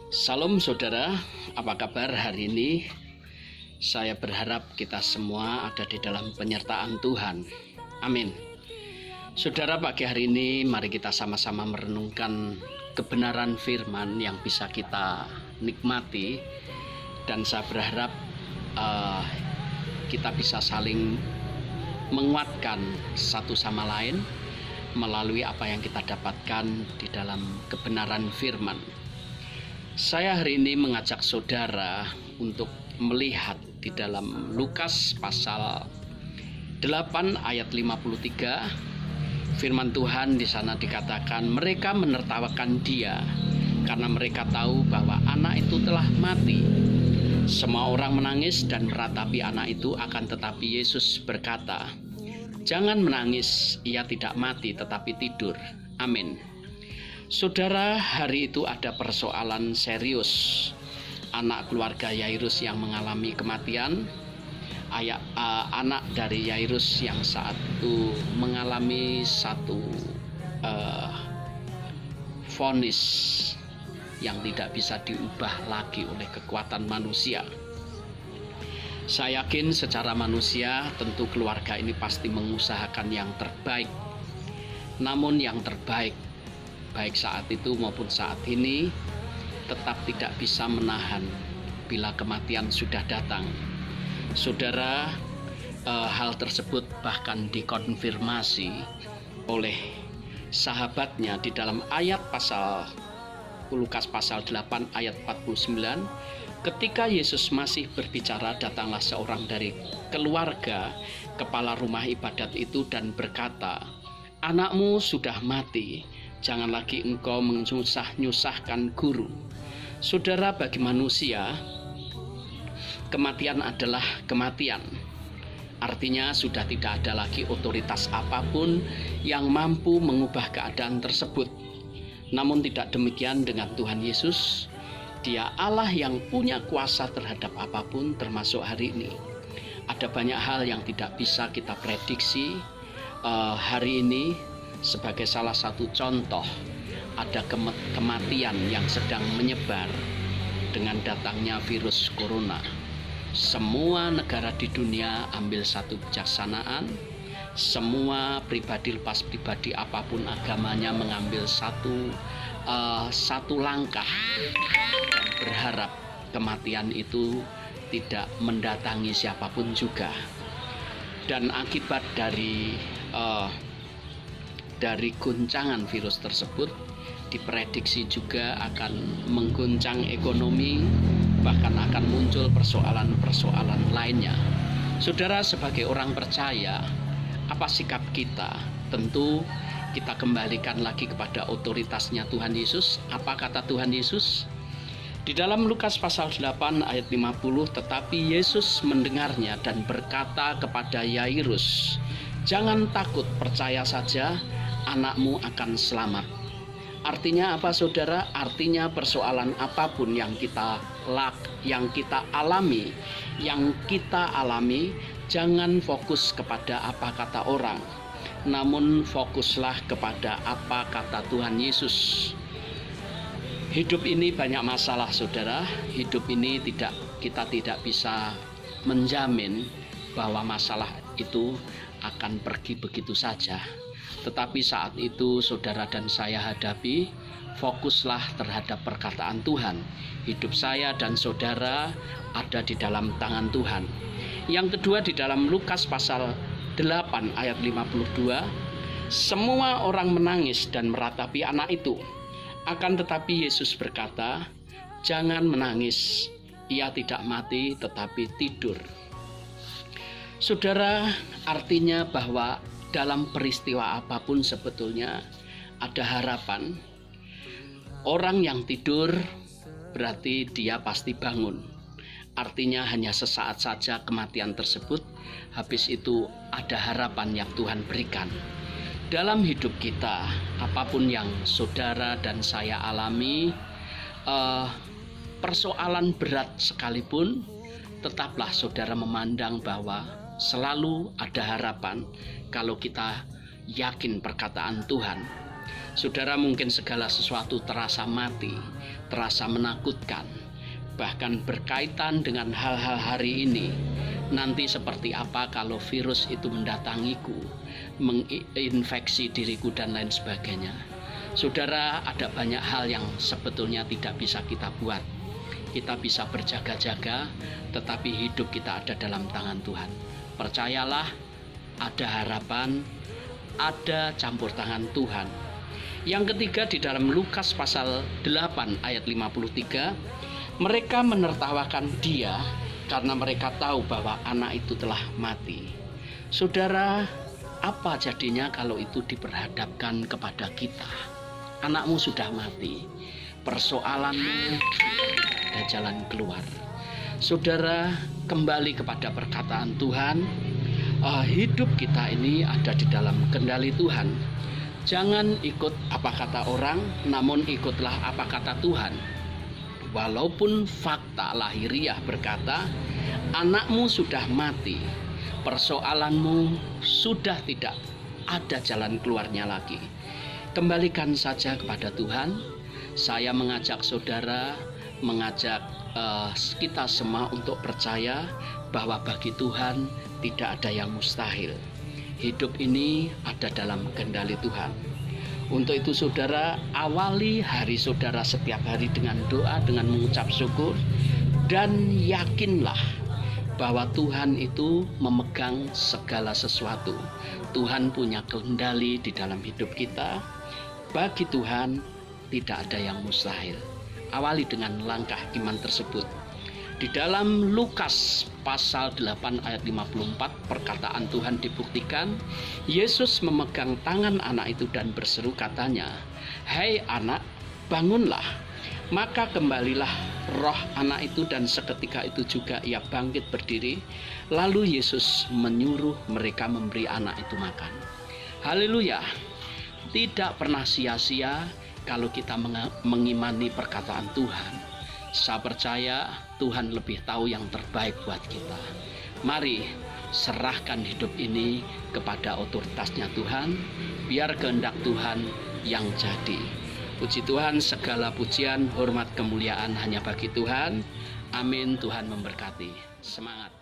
Salam saudara, apa kabar hari ini? Saya berharap kita semua ada di dalam penyertaan Tuhan. Amin. Saudara, pagi hari ini mari kita sama-sama merenungkan kebenaran firman yang bisa kita nikmati. Dan saya berharap kita bisa saling menguatkan satu sama lain melalui apa yang kita dapatkan di dalam kebenaran firman. Saya hari ini mengajak saudara untuk melihat di dalam Lukas pasal 8 ayat 53. Firman Tuhan di sana dikatakan, mereka menertawakan dia karena mereka tahu bahwa anak itu telah mati. Semua orang menangis dan meratapi anak itu, akan tetapi Yesus berkata, jangan menangis, ia tidak mati tetapi tidur. Amin. Saudara, hari itu ada persoalan serius. Anak keluarga Yairus yang mengalami kematian. Anak dari Yairus yang saat itu mengalami satu vonis yang tidak bisa diubah lagi oleh kekuatan manusia. Saya yakin secara manusia tentu keluarga ini pasti mengusahakan yang terbaik. Namun yang terbaik baik saat itu maupun saat ini tetap tidak bisa menahan bila kematian sudah datang. Saudara, hal tersebut bahkan dikonfirmasi oleh sahabatnya di dalam ayat Lukas pasal 8 ayat 49. Ketika Yesus masih berbicara, datanglah seorang dari keluarga kepala rumah ibadat itu dan berkata, anakmu sudah mati, jangan lagi engkau menyusah-nyusahkan guru. Saudara, bagi manusia, kematian adalah kematian. Artinya sudah tidak ada lagi otoritas apapun yang mampu mengubah keadaan tersebut. Namun tidak demikian dengan Tuhan Yesus. Dia Allah yang punya kuasa terhadap apapun, termasuk hari ini. Ada banyak hal yang tidak bisa kita prediksi. Hari ini sebagai salah satu contoh, ada kematian yang sedang menyebar dengan datangnya virus corona. Semua negara di dunia ambil satu kebijaksanaan. Semua pribadi lepas pribadi apapun agamanya mengambil satu langkah dan berharap kematian itu tidak mendatangi siapapun juga. Dan akibat dari guncangan virus tersebut diprediksi juga akan mengguncang ekonomi, bahkan akan muncul persoalan-persoalan lainnya. Saudara, sebagai orang percaya, apa sikap kita? Tentu kita kembalikan lagi kepada otoritasnya Tuhan Yesus. Apa kata Tuhan Yesus? Di dalam Lukas pasal 8 ayat 50, tetapi Yesus mendengarnya dan berkata kepada Yairus, jangan takut, percaya saja, anakmu akan selamat. Artinya apa, saudara? Artinya persoalan apapun yang kita alami, jangan fokus kepada apa kata orang, namun fokuslah kepada apa kata Tuhan Yesus. Hidup ini banyak masalah, saudara. Hidup ini kita tidak bisa menjamin bahwa masalah itu akan pergi begitu saja. Tetapi saat itu saudara dan saya hadapi, fokuslah terhadap perkataan Tuhan. Hidup saya dan saudara ada di dalam tangan Tuhan. Yang kedua, di dalam Lukas pasal 8 ayat 52, semua orang menangis dan meratapi anak itu. Akan tetapi Yesus berkata, jangan menangis, ia tidak mati tetapi tidur. Saudara, artinya bahwa dalam peristiwa apapun sebetulnya ada harapan. Orang yang tidur berarti dia pasti bangun. Artinya hanya sesaat saja kematian tersebut, habis itu ada harapan yang Tuhan berikan. Dalam hidup kita, apapun yang saudara dan saya alami, persoalan berat sekalipun, tetaplah saudara memandang bahwa selalu ada harapan kalau kita yakin perkataan Tuhan. Saudara, mungkin segala sesuatu terasa mati, terasa menakutkan, bahkan berkaitan dengan hal-hal hari ini. Nanti seperti apa kalau virus itu mendatangiku, menginfeksi diriku dan lain sebagainya. Saudara, ada banyak hal yang sebetulnya tidak bisa kita buat. Kita bisa berjaga-jaga, tetapi hidup kita ada dalam tangan Tuhan. Percayalah, ada harapan, ada campur tangan Tuhan. Yang ketiga, di dalam Lukas pasal 8 ayat 53, mereka menertawakan dia karena mereka tahu bahwa anak itu telah mati. Saudara, apa jadinya kalau itu diperhadapkan kepada kita? Anakmu sudah mati, persoalanmu sudah tidak ada jalan keluar. Saudara, kembali kepada perkataan Tuhan, hidup kita ini ada di dalam kendali Tuhan. Jangan ikut apa kata orang, namun ikutlah apa kata Tuhan. Walaupun fakta lahiriah berkata, anakmu sudah mati, persoalanmu sudah tidak ada jalan keluarnya lagi. Kembalikan saja kepada Tuhan. Saya mengajak saudara, mengajak kita semua untuk percaya bahwa bagi Tuhan tidak ada yang mustahil. Hidup ini ada dalam kendali Tuhan. Untuk itu saudara, awali hari saudara setiap hari dengan doa, dengan mengucap syukur, dan yakinlah bahwa Tuhan itu memegang segala sesuatu. Tuhan punya kendali di dalam hidup kita. Bagi Tuhan tidak ada yang mustahil. Awali dengan langkah iman tersebut. Di dalam Lukas pasal 8 ayat 54, perkataan Tuhan dibuktikan. Yesus memegang tangan anak itu dan berseru, katanya, "Hai anak, bangunlah." Maka kembalilah roh anak itu dan seketika itu juga ia bangkit berdiri. Lalu Yesus menyuruh mereka memberi anak itu makan. Haleluya. Tidak pernah sia-sia kalau kita mengimani perkataan Tuhan. Saya percaya Tuhan lebih tahu yang terbaik buat kita. Mari serahkan hidup ini kepada otoritasnya Tuhan, biar kehendak Tuhan yang jadi. Puji Tuhan, segala pujian, hormat, kemuliaan hanya bagi Tuhan. Amin. Tuhan memberkati. Semangat.